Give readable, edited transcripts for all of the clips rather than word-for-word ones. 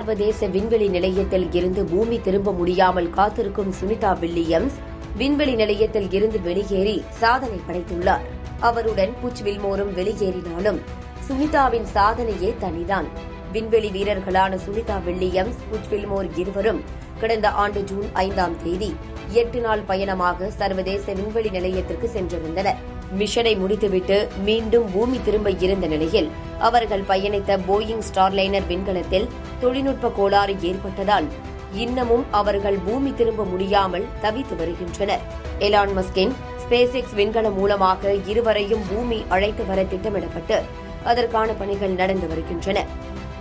சர்வதேச விண்வெளி நிலையத்தில் இருந்து பூமி திரும்ப முடியாமல் காத்திருக்கும் சுனிதா வில்லியம்ஸ் விண்வெளி நிலையத்தில் இருந்து வெளியேறி சாதனை படைத்துள்ளார். அவருடன் புச் வில்மோரும் வெளியேறினாலும் சுனிதாவின் சாதனையே தனிதான். விண்வெளி வீரர்களான சுனிதா வில்லியம்ஸ், புச் வில்மோர் இருவரும் கடந்த ஆண்டு ஜூன் 5ஆம் தேதி 8 நாள் பயணமாக சர்வதேச விண்வெளி நிலையத்திற்கு சென்றிருந்தனர். மிஷனை முடித்துவிட்டு மீண்டும் பூமி திரும்ப இருந்த நிலையில் அவர்கள் பயணித்த போயிங் ஸ்டார்லைனர் விண்கலத்தில் தொழில்நுட்ப கோளாறு ஏற்பட்டதால் இன்னமும் அவர்கள் பூமி திரும்ப முடியாமல் தவித்து வருகின்றனர். எலான் மஸ்கின் ஸ்பேஸ் எக்ஸ் விண்கலம் மூலமாக இருவரையும் பூமி அழைத்து வர திட்டமிடப்பட்டு அதற்கான பணிகள் நடந்து வருகின்றன.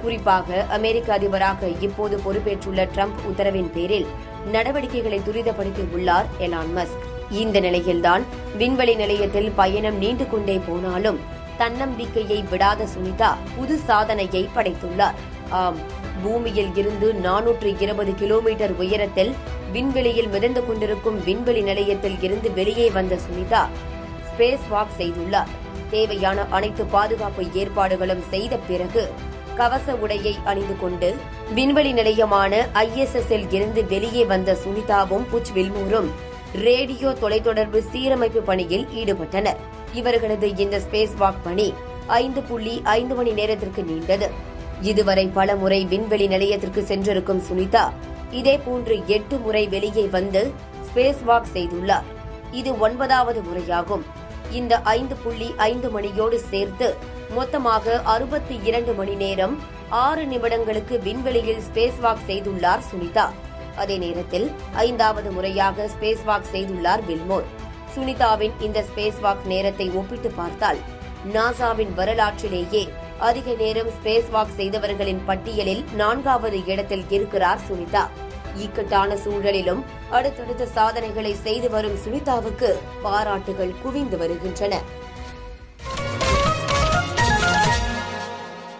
குறிப்பாக அமெரிக்க அதிபராக இப்போது பொறுப்பேற்றுள்ள டிரம்ப் உத்தரவின் பேரில் நடவடிக்கைகளை துரிதப்படுத்தியுள்ளார் எலான் மஸ்க். இந்த நிலையில்தான் விண்வெளி நிலையத்தில் பயணம் நீண்டு கொண்டே போனாலும் தன்னம்பிக்கையை விடாத சுனிதா புது சாதனையை படைத்துள்ளார். ஆம், பூமியில் இருந்து 420 கிலோமீட்டர் உயரத்தில் விண்வெளியில் மிதந்து கொண்டிருக்கும் விண்வெளி நிலையத்தில் இருந்து வெளியே வந்த சுனிதா ஸ்பேஸ் வாக் செய்துள்ளார். தேவையான அனைத்து பாதுகாப்பு ஏற்பாடுகளும் செய்த பிறகு கவச உடையை அணிந்து கொண்டு விண்வெளி நிலையமான ISS-இல் இருந்து வெளியே வந்த சுனிதாவும் புச் வில்மோரும் ரேடியோ தொலைத்தொடர்பு சீரமைப்பு பணியில் ஈடுபட்டனர். இவர்களது இந்த ஸ்பேஸ் வாக் பணி 5.5 மணி நேரத்திற்கு நீண்டது. இதுவரை பல முறை விண்வெளி நிலையத்திற்கு சென்றிருக்கும் சுனிதா இதேபோன்று 8 முறை வெளியே வந்து ஸ்பேஸ் வாக் செய்துள்ளார். இது 9வது முறையாகும். இந்த 5.5 மணியோடு சேர்த்து மொத்தமாக 62 மணி நேரம் 6 நிமிடங்களுக்கு விண்வெளியில் ஸ்பேஸ் வாக் செய்துள்ளார் சுனிதா. அதே நேரத்தில் 5வது முறையாக ஸ்பேஸ் வாக் செய்துள்ளார் வில்மோர். சுனிதாவின் இந்த ஸ்பேஸ் வாக் நேரத்தை ஒப்பிட்டு பார்த்தால் நாசாவின் வரலாற்றிலேயே அதிக நேரம் ஸ்பேஸ் வாக் செய்தவர்களின் பட்டியலில் 4வது இடத்தில் இருக்கிறார் சுனிதா. இக்கட்டான சூழலிலும் அடுத்தடுத்த சாதனைகளை செய்து வரும் சுனிதாவுக்கு பாராட்டுகள் குவிந்து வருகின்றன.